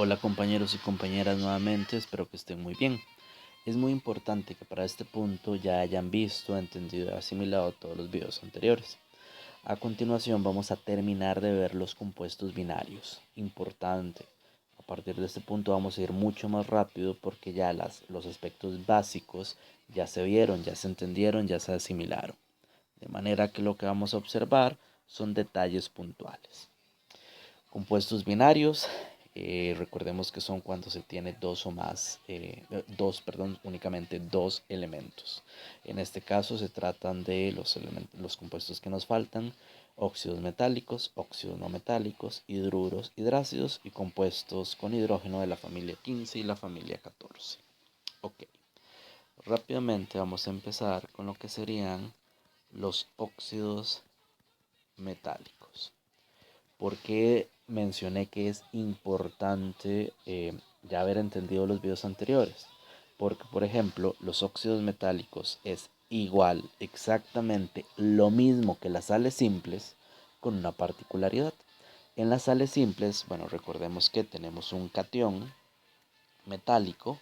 Hola compañeros y compañeras nuevamente, espero que estén muy bien. Es muy importante que para este punto ya hayan visto, entendido y asimilado todos los videos anteriores. A continuación vamos a terminar de ver los compuestos binarios. Importante. A partir de este punto vamos a ir mucho más rápido porque ya los aspectos básicos ya se vieron, ya se entendieron, ya se asimilaron. De manera que lo que vamos a observar son detalles puntuales. Compuestos binarios, recordemos que son cuando se tiene únicamente dos elementos. En este caso se tratan de los compuestos que nos faltan: óxidos metálicos, óxidos no metálicos, hidruros, hidrácidos y compuestos con hidrógeno de la familia 15 y la familia 14. Ok, rápidamente vamos a empezar con lo que serían los óxidos metálicos. ¿Por qué mencioné que es importante ya haber entendido los videos anteriores? Porque, por ejemplo, los óxidos metálicos es igual, exactamente lo mismo que las sales simples, con una particularidad. En las sales simples, bueno, recordemos que tenemos un catión metálico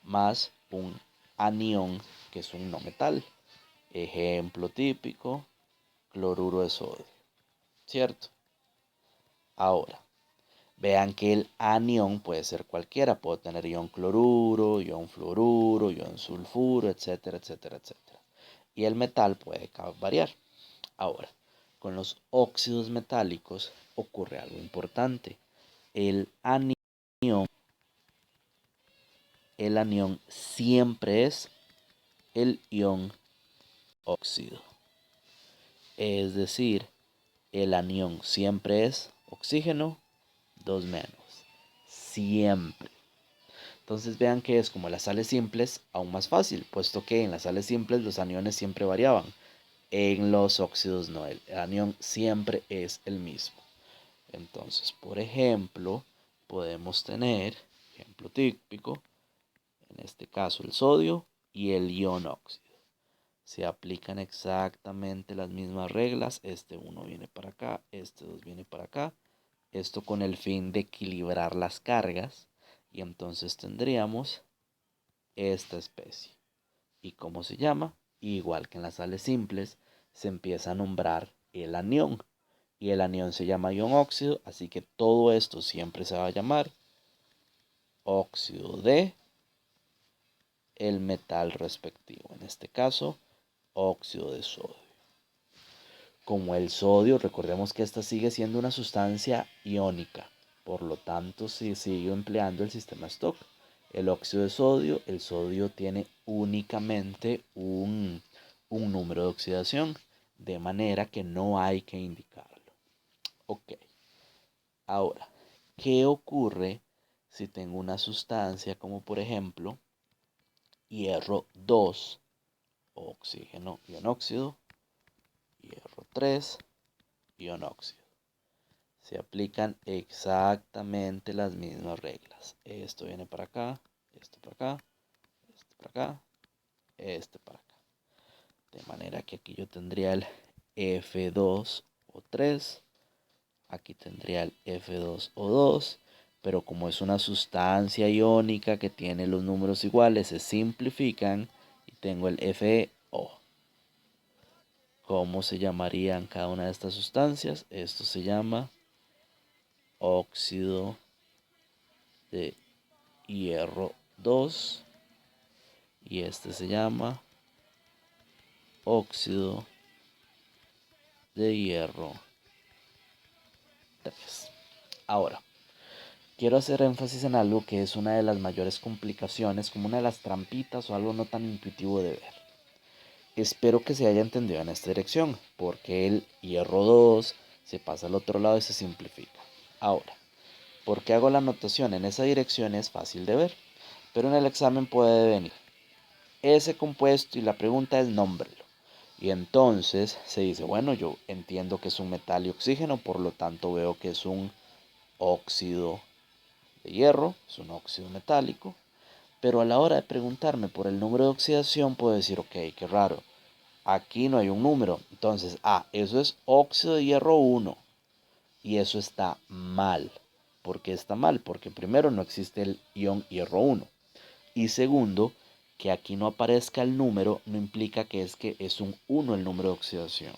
más un anión que es un no metal. Ejemplo típico: cloruro de sodio, ¿cierto? Ahora, vean que el anión puede ser cualquiera, puedo tener ion cloruro, ion fluoruro, ion sulfuro, etcétera, etcétera, etcétera. Y el metal puede variar. Ahora, con los óxidos metálicos ocurre algo importante. El anión, el anión siempre es el ion óxido. Es decir, el anión siempre es oxígeno 2 menos. Siempre. Entonces vean que es como las sales simples, aún más fácil, puesto que en las sales simples los aniones siempre variaban. En los óxidos no, el anión siempre es el mismo. Entonces, por ejemplo, podemos tener, ejemplo típico, en este caso el sodio y el ion óxido. Se aplican exactamente las mismas reglas. Este 1 viene para acá, este 2 viene para acá. Esto con el fin de equilibrar las cargas. Y entonces tendríamos esta especie. ¿Y cómo se llama? Igual que en las sales simples, se empieza a nombrar el anión. Y el anión se llama ion óxido, así que todo esto siempre se va a llamar óxido de el metal respectivo. En este caso, óxido de sodio. Como el sodio, recordemos que esta sigue siendo una sustancia iónica. Por lo tanto, se sigue empleando el sistema Stock. El óxido de sodio, el sodio tiene únicamente un número de oxidación, de manera que no hay que indicarlo. Ok, ahora, ¿qué ocurre si tengo una sustancia como por ejemplo hierro 2, oxígeno, ion óxido, hierro 3, ion óxido? Se aplican exactamente las mismas reglas. Esto viene para acá, esto para acá, este para acá, este para acá. De manera que aquí yo tendría el F2O3, aquí tendría el F2O2, pero como es una sustancia iónica que tiene los números iguales, se simplifican y tengo el FeO. ¿Cómo se llamarían cada una de estas sustancias? Esto se llama óxido de hierro 2 y este se llama óxido de hierro 3. Ahora, quiero hacer énfasis en algo que es una de las mayores complicaciones, como una de las trampitas o algo no tan intuitivo de ver. Espero que se haya entendido en esta dirección, porque el hierro 2 se pasa al otro lado y se simplifica. Ahora, ¿por qué hago la anotación en esa dirección? Es fácil de ver, pero en el examen puede venir ese compuesto y la pregunta es nómbrelo. Y entonces se dice, bueno, yo entiendo que es un metal y oxígeno, por lo tanto veo que es un óxido de hierro, es un óxido metálico. Pero a la hora de preguntarme por el número de oxidación, puedo decir, ok, qué raro, aquí no hay un número. Entonces, eso es óxido de hierro 1 y eso está mal. ¿Por qué está mal? Porque primero no existe el ion hierro 1. Y segundo, que aquí no aparezca el número no implica que es un 1 el número de oxidación.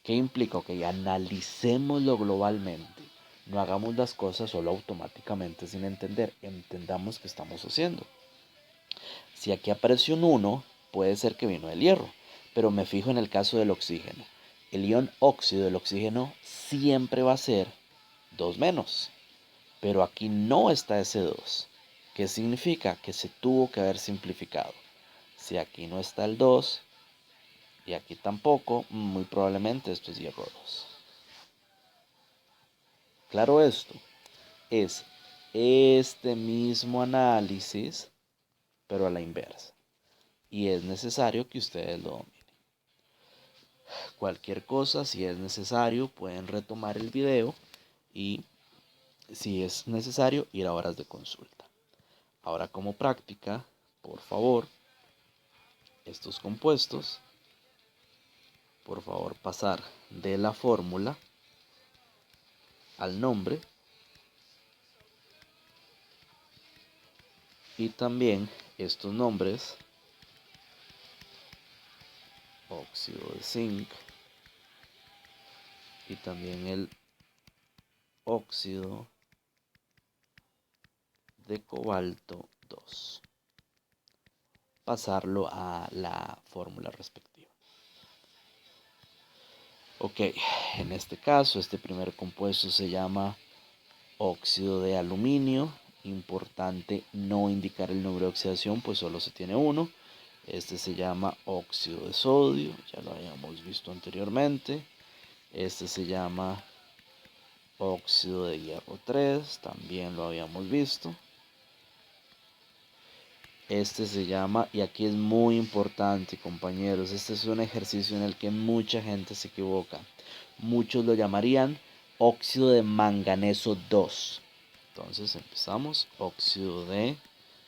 ¿Qué implica? Ok, analicémoslo globalmente. No hagamos las cosas solo automáticamente sin entender. Entendamos qué estamos haciendo. Si aquí apareció un 1, puede ser que vino del hierro. Pero me fijo en el caso del oxígeno. El ion óxido del oxígeno siempre va a ser 2 menos. Pero aquí no está ese 2. ¿Qué significa? Que se tuvo que haber simplificado. Si aquí no está el 2 y aquí tampoco, muy probablemente esto es hierro 2. Claro, esto es este mismo análisis, pero a la inversa. Y es necesario que ustedes lo dominen. Cualquier cosa, si es necesario, pueden retomar el video y, si es necesario, ir a horas de consulta. Ahora, como práctica, por favor, estos compuestos, por favor, pasar de la fórmula al nombre y también estos nombres: óxido de zinc y también el óxido de cobalto 2. Pasarlo a la fórmula respectiva. Ok, en este caso, este primer compuesto se llama óxido de aluminio. Importante no indicar el número de oxidación, pues solo se tiene uno. Este se llama óxido de sodio, ya lo habíamos visto anteriormente. Este se llama óxido de hierro 3, también lo habíamos visto. Este se llama, y aquí es muy importante, compañeros, este es un ejercicio en el que mucha gente se equivoca. Muchos lo llamarían óxido de manganeso 2. Entonces empezamos, óxido de,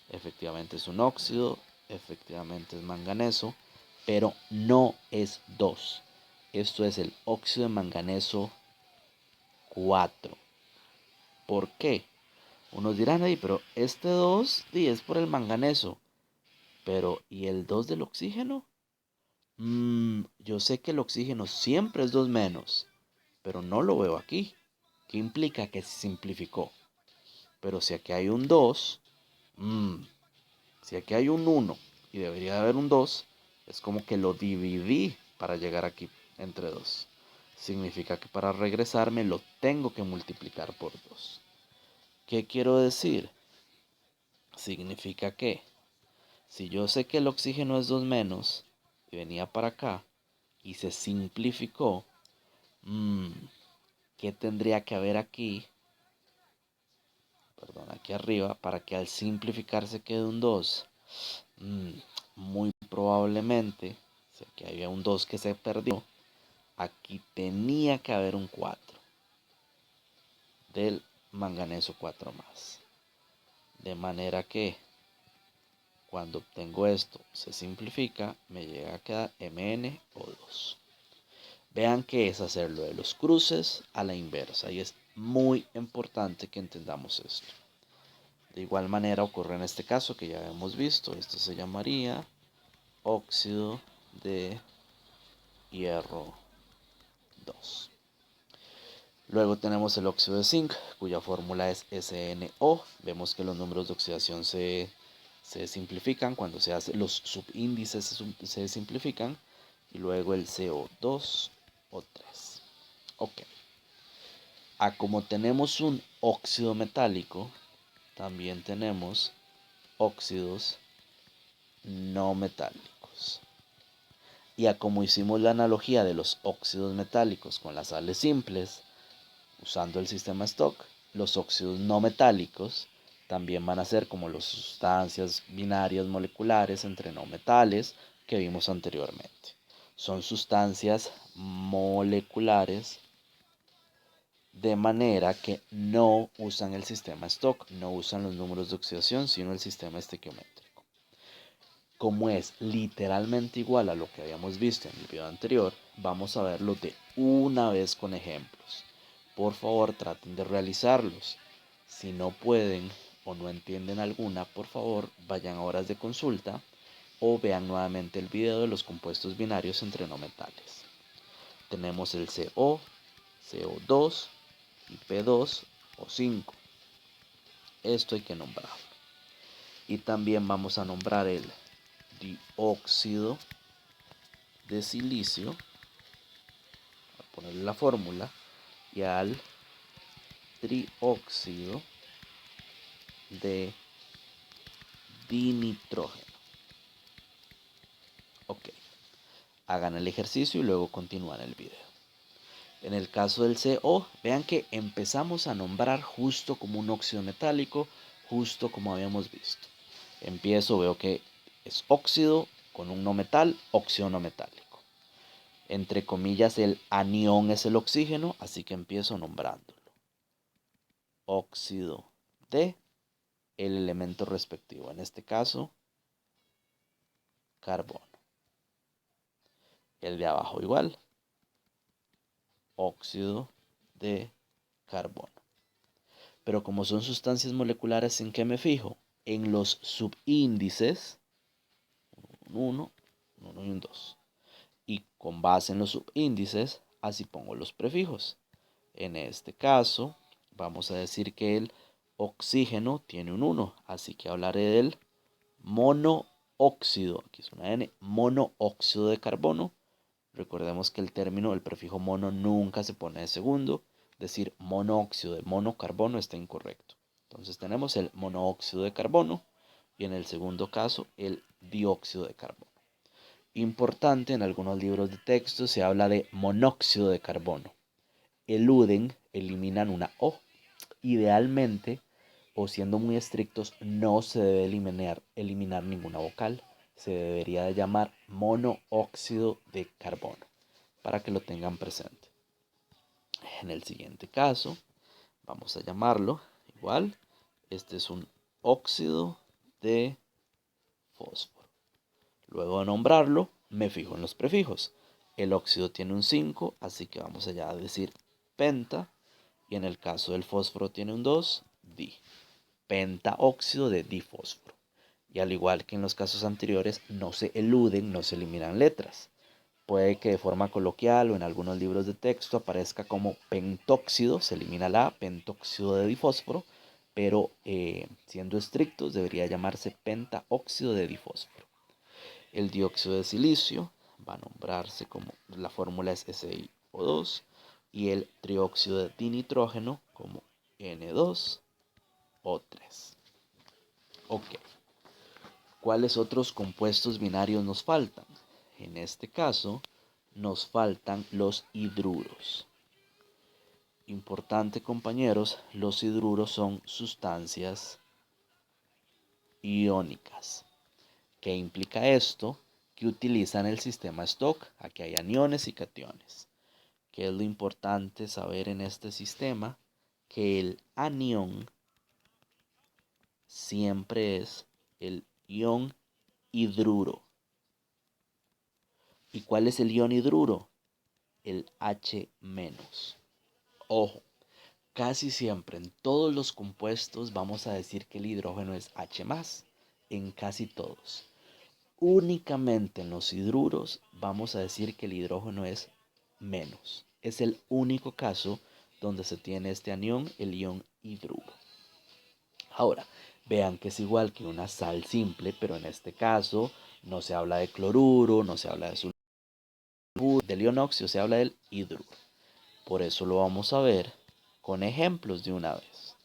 efectivamente es un óxido, efectivamente es manganeso, pero no es 2. Esto es el óxido de manganeso 4. ¿Por qué? Unos dirán ahí, pero este 2 es por el manganeso. Pero, ¿y el 2 del oxígeno? Yo sé que el oxígeno siempre es 2 menos, pero no lo veo aquí. ¿Qué implica? Que se simplificó. Pero si aquí hay un 2, si aquí hay un 1 y debería haber un 2, es como que lo dividí para llegar aquí entre 2. Significa que para regresarme lo tengo que multiplicar por 2. ¿Qué quiero decir? Significa que si yo sé que el oxígeno es 2 menos y venía para acá y se simplificó, ¿qué tendría que haber aquí? Perdón, aquí arriba, para que al simplificarse quede un 2. Muy probablemente, si aquí había un 2 que se perdió, aquí tenía que haber un 4 del manganeso 4 más. De manera que cuando obtengo esto, se simplifica, me llega a quedar MnO2. Vean que es hacerlo de los cruces a la inversa y es muy importante que entendamos esto. De igual manera ocurre en este caso que ya hemos visto. Esto se llamaría óxido de hierro 2. Luego tenemos el óxido de zinc, cuya fórmula es SNO. Vemos que los números de oxidación se simplifican cuando se hace, los subíndices se simplifican. Y luego el CO2 o 3. Ok. Como tenemos un óxido metálico, también tenemos óxidos no metálicos. Y como hicimos la analogía de los óxidos metálicos con las sales simples, usando el sistema Stock, los óxidos no metálicos también van a ser como las sustancias binarias moleculares entre no metales que vimos anteriormente. Son sustancias moleculares de manera que no usan el sistema Stock, no usan los números de oxidación, sino el sistema estequiométrico. Como es literalmente igual a lo que habíamos visto en el video anterior, vamos a verlo de una vez con ejemplos. Por favor, traten de realizarlos. Si no pueden o no entienden alguna, por favor, vayan a horas de consulta o vean nuevamente el video de los compuestos binarios entre no metales. Tenemos el CO, CO2 y P2 o 5. Esto hay que nombrarlo. Y también vamos a nombrar el dióxido de silicio, a ponerle la fórmula, y al trióxido de dinitrógeno. Ok, hagan el ejercicio y luego continúan el video. En el caso del CO, vean que empezamos a nombrar justo como un óxido metálico, justo como habíamos visto. Empiezo, veo que es óxido con un no metal, óxido no metálico. Entre comillas, el anión es el oxígeno, así que empiezo nombrándolo. Óxido de el elemento respectivo, en este caso, carbono. El de abajo igual, óxido de carbono. Pero como son sustancias moleculares, ¿en qué me fijo? En los subíndices, un 1 y un 2. Y con base en los subíndices, así pongo los prefijos. En este caso, vamos a decir que el oxígeno tiene un 1, así que hablaré del monóxido, aquí es una N, monóxido de carbono. Recordemos que el término, el prefijo mono nunca se pone de segundo, decir monóxido de monocarbono está incorrecto. Entonces tenemos el monóxido de carbono y en el segundo caso el dióxido de carbono. Importante, en algunos libros de texto se habla de monóxido de carbono. Eluden, eliminan una O. Idealmente, o siendo muy estrictos, no se debe eliminar ninguna vocal. Se debería de llamar monóxido de carbono, para que lo tengan presente. En el siguiente caso, vamos a llamarlo igual. Este es un óxido de fósforo. Luego de nombrarlo, me fijo en los prefijos. El óxido tiene un 5, así que vamos allá a decir penta. Y en el caso del fósforo tiene un 2, di. Pentaóxido de difósforo. Y al igual que en los casos anteriores, no se eluden, no se eliminan letras. Puede que de forma coloquial o en algunos libros de texto aparezca como pentóxido, se elimina la A, pentóxido de difósforo, pero siendo estrictos debería llamarse pentaóxido de difósforo. El dióxido de silicio va a nombrarse como, la fórmula es SiO2, y el trióxido de dinitrógeno como N2O3. Ok. ¿Cuáles otros compuestos binarios nos faltan? En este caso, nos faltan los hidruros. Importante, compañeros, los hidruros son sustancias iónicas. ¿Qué implica esto? Que utilizan el sistema Stock. Aquí hay aniones y cationes. ¿Qué es lo importante saber en este sistema? Que el anión siempre es el ion hidruro. ¿Y cuál es el ion hidruro? El H-. Ojo, casi siempre en todos los compuestos vamos a decir que el hidrógeno es H+, en casi todos. Únicamente en los hidruros vamos a decir que el hidrógeno es menos. Es el único caso donde se tiene este anión, el ion hidruro. Ahora, vean que es igual que una sal simple, pero en este caso no se habla de cloruro, no se habla de sulfuro, del ionóxido, se habla del hidruro. Por eso lo vamos a ver con ejemplos de una vez.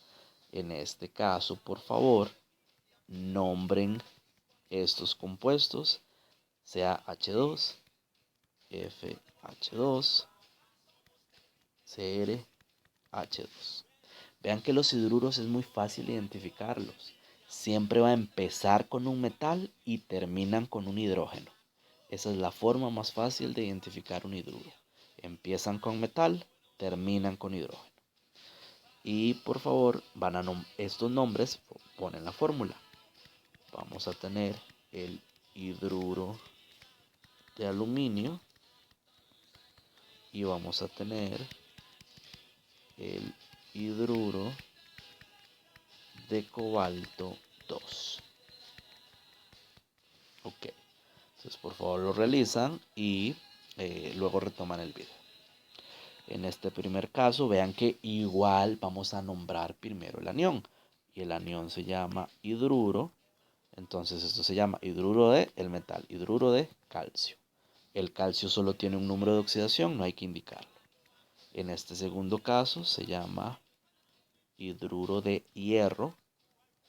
En este caso, por favor, nombren estos compuestos, sea H2, FH2, CrH2. Vean que los hidruros es muy fácil identificarlos. Siempre va a empezar con un metal y terminan con un hidrógeno. Esa es la forma más fácil de identificar un hidruro. Empiezan con metal, terminan con hidrógeno. Y por favor, estos nombres ponen la fórmula. Vamos a tener el hidruro de aluminio y vamos a tener el hidruro de cobalto 2. Ok, entonces por favor lo realizan y luego retoman el video. En este primer caso, vean que igual vamos a nombrar primero el anión. Y el anión se llama hidruro. Entonces esto se llama hidruro de el metal, hidruro de calcio. El calcio solo tiene un número de oxidación, no hay que indicarlo. En este segundo caso se llama hidruro de hierro.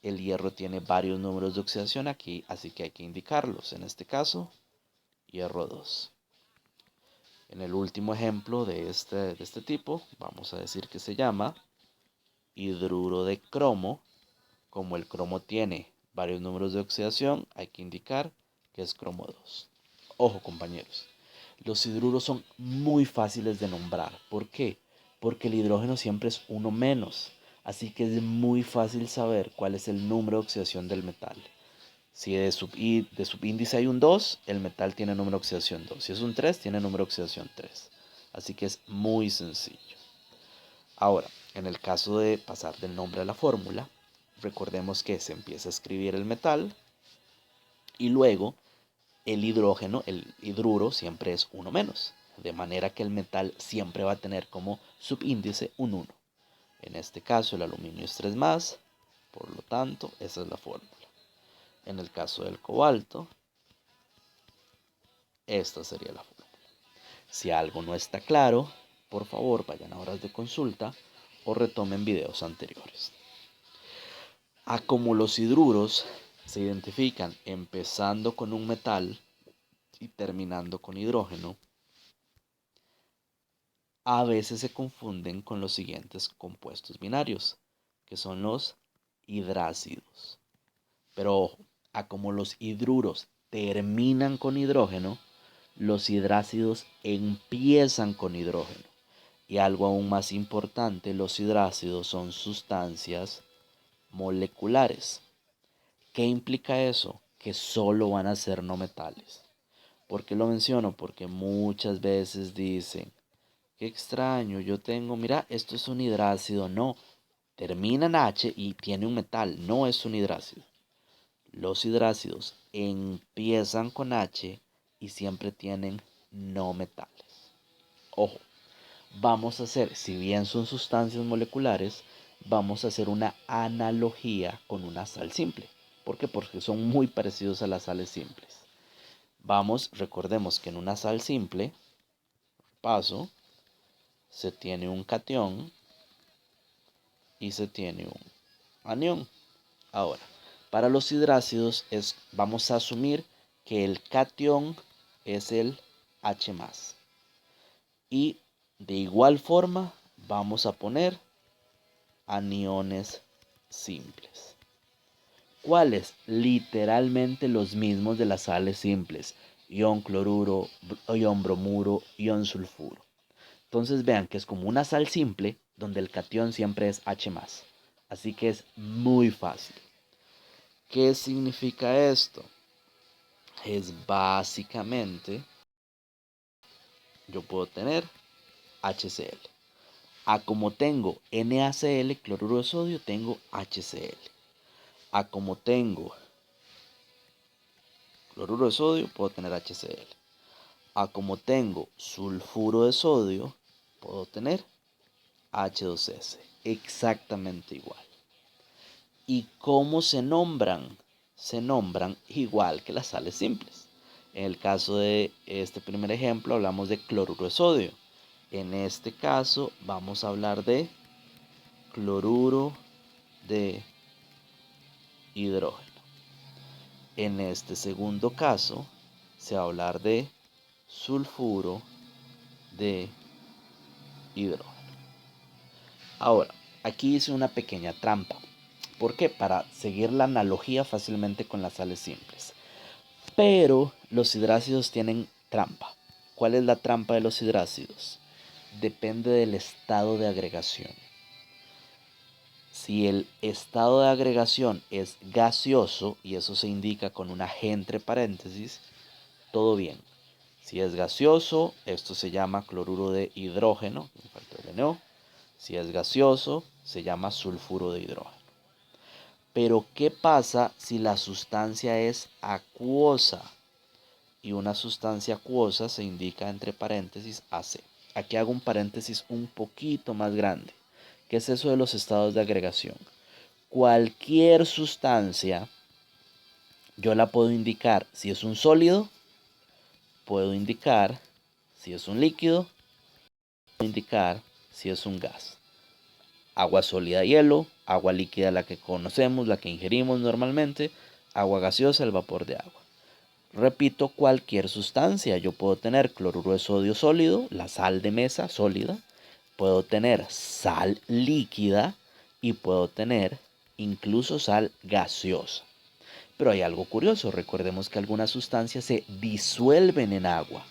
El hierro tiene varios números de oxidación aquí, así que hay que indicarlos. En este caso, hierro 2. En el último ejemplo de este tipo, vamos a decir que se llama hidruro de cromo. Como el cromo tiene varios números de oxidación, hay que indicar que es cromo 2. Ojo, compañeros, los hidruros son muy fáciles de nombrar. ¿Por qué? Porque el hidrógeno siempre es uno menos. Así que es muy fácil saber cuál es el número de oxidación del metal. Si de subíndice hay un 2, el metal tiene número de oxidación 2. Si es un 3, tiene número de oxidación 3. Así que es muy sencillo. Ahora, en el caso de pasar del nombre a la fórmula, recordemos que se empieza a escribir el metal y luego el hidrógeno, el hidruro, siempre es uno menos. De manera que el metal siempre va a tener como subíndice un 1. En este caso el aluminio es 3 más, por lo tanto esa es la fórmula. En el caso del cobalto, esta sería la fórmula. Si algo no está claro, por favor vayan a horas de consulta o retomen videos anteriores. A como los hidruros se identifican empezando con un metal y terminando con hidrógeno, a veces se confunden con los siguientes compuestos binarios, que son los hidrácidos. Pero ojo, a como los hidruros terminan con hidrógeno, los hidrácidos empiezan con hidrógeno. Y algo aún más importante, los hidrácidos son sustancias moleculares. ¿Qué implica eso? Que solo van a ser no metales. ¿Por qué lo menciono? Porque muchas veces dicen, qué extraño, yo tengo, mira, esto es un hidrácido. No, termina en H y tiene un metal, no es un hidrácido. Los hidrácidos empiezan con H y siempre tienen no metales. Ojo, vamos a hacer, si bien son sustancias moleculares, vamos a hacer una analogía con una sal simple. ¿Por qué? Porque son muy parecidos a las sales simples. Recordemos que en una sal simple, se tiene un catión y se tiene un anión. Ahora, para los hidrácidos vamos a asumir que el catión es el H+. Y de igual forma vamos a poner aniones simples. ¿Cuáles? Literalmente los mismos de las sales simples. Ion cloruro, ion bromuro, ion sulfuro. Entonces vean que es como una sal simple donde el catión siempre es H+. Así que es muy fácil. ¿Qué significa esto? Es básicamente, yo puedo tener HCl. Como tengo NaCl, cloruro de sodio, tengo HCl. Como tengo cloruro de sodio, puedo tener HCl. Como tengo sulfuro de sodio, puedo tener H2S. Exactamente igual. ¿Y cómo se nombran? Se nombran igual que las sales simples. En el caso de este primer ejemplo hablamos de cloruro de sodio. En este caso vamos a hablar de cloruro de hidrógeno. En este segundo caso se va a hablar de sulfuro de hidrógeno. Ahora, aquí hice una pequeña trampa. ¿Por qué? Para seguir la analogía fácilmente con las sales simples. Pero los hidrácidos tienen trampa. ¿Cuál es la trampa de los hidrácidos? Depende del estado de agregación. Si el estado de agregación es gaseoso, y eso se indica con una G entre paréntesis, todo bien. Si es gaseoso, esto se llama cloruro de hidrógeno, me faltó el NO. Si es gaseoso, se llama sulfuro de hidrógeno. Pero ¿qué pasa si la sustancia es acuosa? Y una sustancia acuosa se indica entre paréntesis AC. Aquí hago un paréntesis un poquito más grande. ¿Qué es eso de los estados de agregación? Cualquier sustancia, yo la puedo indicar si es un sólido, puedo indicar si es un líquido, puedo indicar si es un gas. Agua sólida, hielo; agua líquida, la que conocemos, la que ingerimos normalmente; agua gaseosa, el vapor de agua. Repito, cualquier sustancia. Yo puedo tener cloruro de sodio sólido, la sal de mesa sólida, puedo tener sal líquida y puedo tener incluso sal gaseosa. Pero hay algo curioso, recordemos que algunas sustancias se disuelven en agua.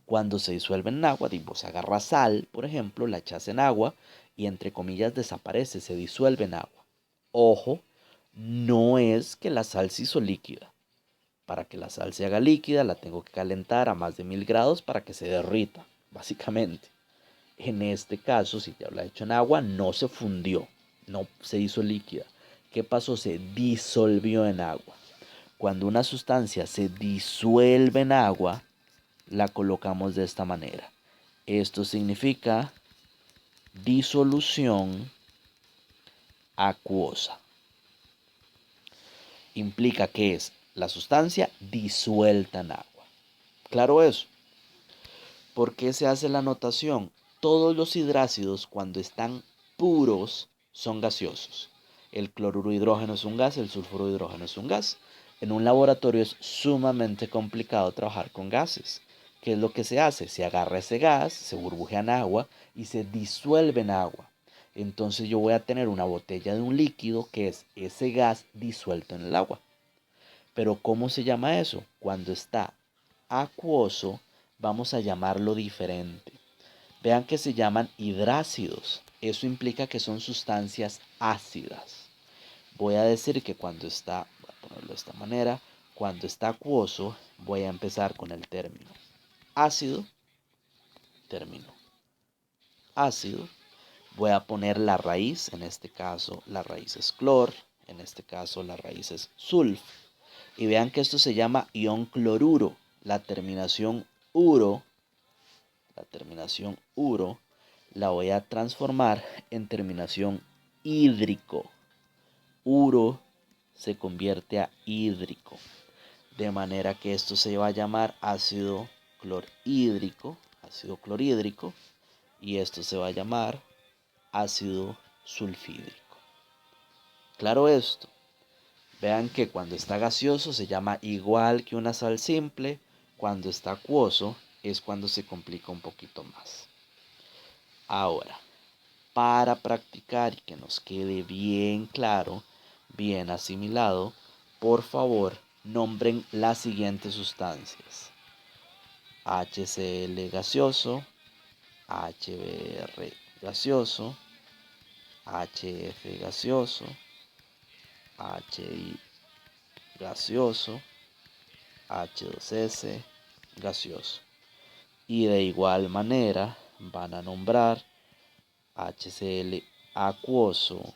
Cuando se disuelven en agua, se agarra sal, por ejemplo, la echas en agua y entre comillas desaparece, se disuelve en agua. Ojo, no es que la sal se hizo líquida. Para que la sal se haga líquida, la tengo que calentar a más de 1000 grados para que se derrita, básicamente. En este caso, si ya la he hecho en agua, no se fundió, no se hizo líquida. ¿Qué pasó? Se disolvió en agua. Cuando una sustancia se disuelve en agua, la colocamos de esta manera. Esto significa disolución acuosa. Implica que es la sustancia disuelta en agua. ¿Claro eso? ¿Por qué se hace la anotación? Todos los hidrácidos, cuando están puros, son gaseosos. El cloruro de hidrógeno es un gas, el sulfuro de hidrógeno es un gas. En un laboratorio es sumamente complicado trabajar con gases. ¿Qué es lo que se hace? Se agarra ese gas, se burbujea en agua y se disuelve en agua. Entonces yo voy a tener una botella de un líquido que es ese gas disuelto en el agua. Pero ¿cómo se llama eso? Cuando está acuoso, vamos a llamarlo diferente. Vean que se llaman hidrácidos. Eso implica que son sustancias ácidas. Voy a decir que cuando está, voy a ponerlo de esta manera, cuando está acuoso, voy a empezar con el término ácido, término ácido. Voy a poner la raíz, en este caso la raíz es clor, en este caso la raíz es sulf. Y vean que esto se llama ion cloruro. La terminación uro, la voy a transformar en terminación hídrico. Uro se convierte a hídrico. De manera que esto se va a llamar ácido clorhídrico, y esto se va a llamar ácido sulfídrico. ¿Claro esto? Vean que cuando está gaseoso se llama igual que una sal simple, cuando está acuoso es cuando se complica un poquito más. Ahora, para practicar y que nos quede bien claro, bien asimilado, por favor, nombren las siguientes sustancias: HCl gaseoso, HBr gaseoso, HF gaseoso, HI gaseoso, H2S gaseoso. Y de igual manera van a nombrar HCl acuoso,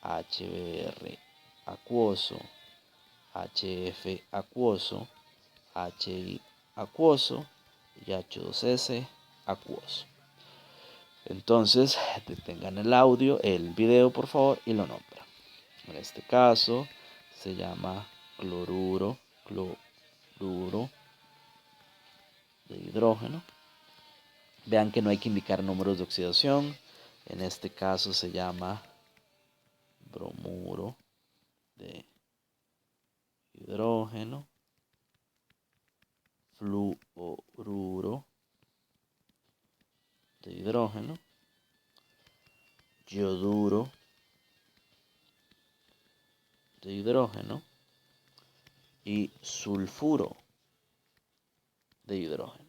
HBr acuoso, HF acuoso, HI acuoso y H2S acuoso. Entonces, detengan el audio, el video por favor, y lo nombran. En este caso se llama cloruro de hidrógeno. Vean que no hay que indicar números de oxidación. En este caso se llama bromuro de hidrógeno, fluoruro de hidrógeno, yoduro de hidrógeno y sulfuro de hidrógeno.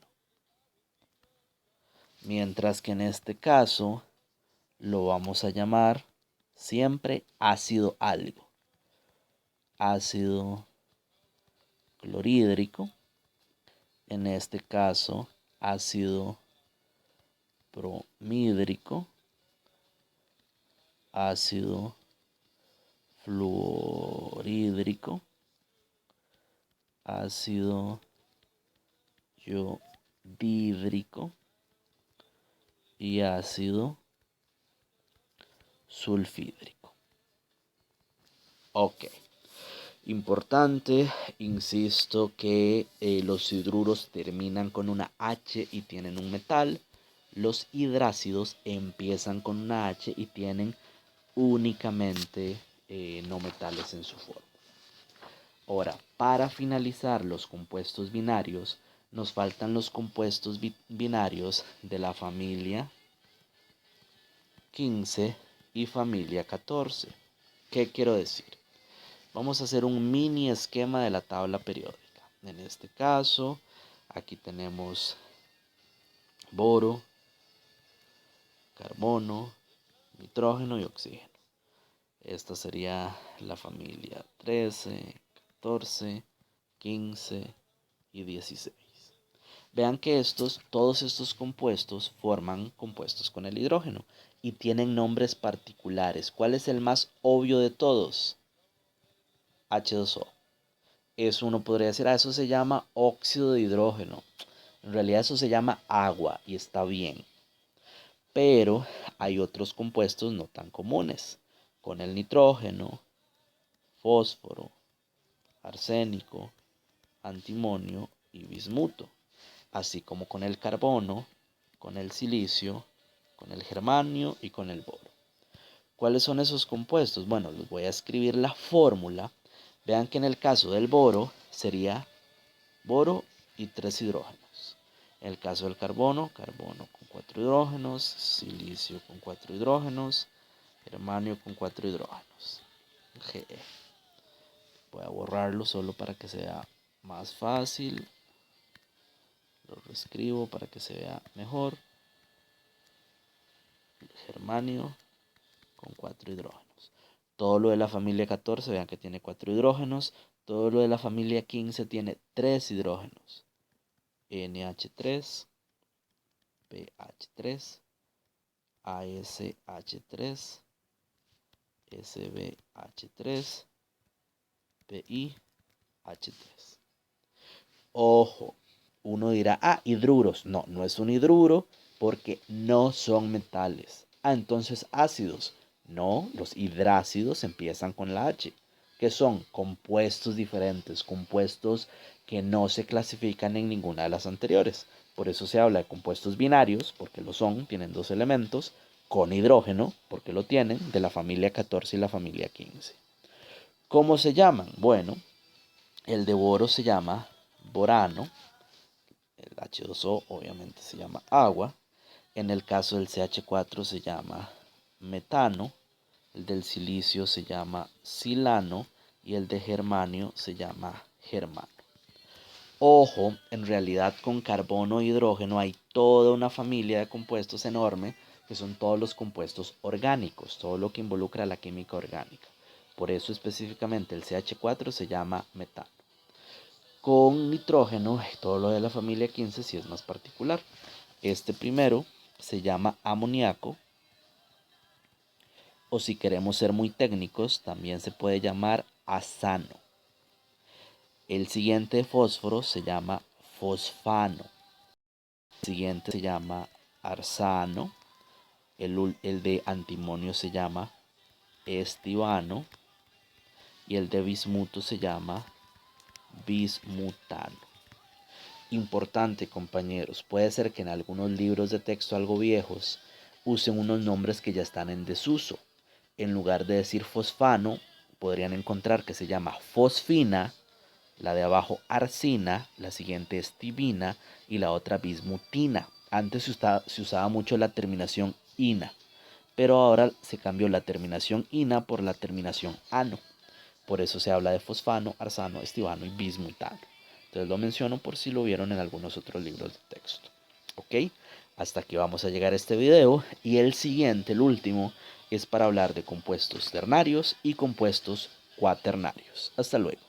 Mientras que en este caso lo vamos a llamar siempre ácido algo. Ácido clorhídrico, en este caso ácido bromídrico, ácido fluorhídrico, ácido yodhídrico y ácido sulfídrico. Ok. Importante, insisto que los hidruros terminan con una H y tienen un metal. Los hidrácidos empiezan con una H y tienen únicamente no metales en su forma. Ahora, para finalizar los compuestos binarios, nos faltan los compuestos binarios de la familia 15 y familia 14. ¿Qué quiero decir? Vamos a hacer un mini esquema de la tabla periódica. En este caso, aquí tenemos boro, carbono, nitrógeno y oxígeno. Esta sería la familia 13, 14, 15 y 16. Vean que todos estos compuestos forman compuestos con el hidrógeno y tienen nombres particulares. ¿Cuál es el más obvio de todos? H2O. Eso uno podría decir, eso se llama óxido de hidrógeno. En realidad eso se llama agua y está bien. Pero hay otros compuestos no tan comunes. Con el nitrógeno, fósforo, arsénico, antimonio y bismuto. Así como con el carbono, con el silicio, con el germanio y con el boro. ¿Cuáles son esos compuestos? Bueno, les voy a escribir la fórmula. Vean que en el caso del boro sería boro y 3 hidrógenos. En el caso del carbono, carbono con 4 hidrógenos, silicio con 4 hidrógenos, germanio con 4 hidrógenos. Ge. Voy a borrarlo solo para que sea más fácil. Lo reescribo para que se vea mejor. Germanio con 4 hidrógenos. Todo lo de la familia 14, vean que tiene 4 hidrógenos. Todo lo de la familia 15 tiene 3 hidrógenos. NH3, PH3, ASH3, SBH3, PiH3. Ojo, uno dirá, hidruros. No, no es un hidruro porque no son metales. Entonces ácidos. No, los hidrácidos empiezan con la H, que son compuestos diferentes, compuestos que no se clasifican en ninguna de las anteriores. Por eso se habla de compuestos binarios, porque lo son, tienen dos elementos, con hidrógeno, porque lo tienen, de la familia 14 y la familia 15. ¿Cómo se llaman? Bueno, el de boro se llama borano, el H2O obviamente se llama agua, en el caso del CH4 se llama metano, el del silicio se llama silano y el de germanio se llama germano. Ojo, en realidad con carbono e hidrógeno hay toda una familia de compuestos enorme que son todos los compuestos orgánicos, todo lo que involucra la química orgánica. Por eso específicamente el CH4 se llama metano. Con nitrógeno, todo lo de la familia 15 sí es más particular. Este primero se llama amoníaco, o si queremos ser muy técnicos, también se puede llamar azano. El siguiente de fósforo se llama fosfano. El siguiente se llama arsano. El de antimonio se llama estivano. Y el de bismuto se llama bismutano. Importante, compañeros, puede ser que en algunos libros de texto algo viejos usen unos nombres que ya están en desuso. En lugar de decir fosfano, podrían encontrar que se llama fosfina, la de abajo arsina, la siguiente estivina y la otra bismutina. Antes se usaba mucho la terminación ina, pero ahora se cambió la terminación ina por la terminación ano. Por eso se habla de fosfano, arsano, estivano y bismutano. Entonces lo menciono por si lo vieron en algunos otros libros de texto. ¿Ok? Hasta aquí vamos a llegar a este video. Y el siguiente, el último, es para hablar de compuestos ternarios y compuestos cuaternarios. Hasta luego.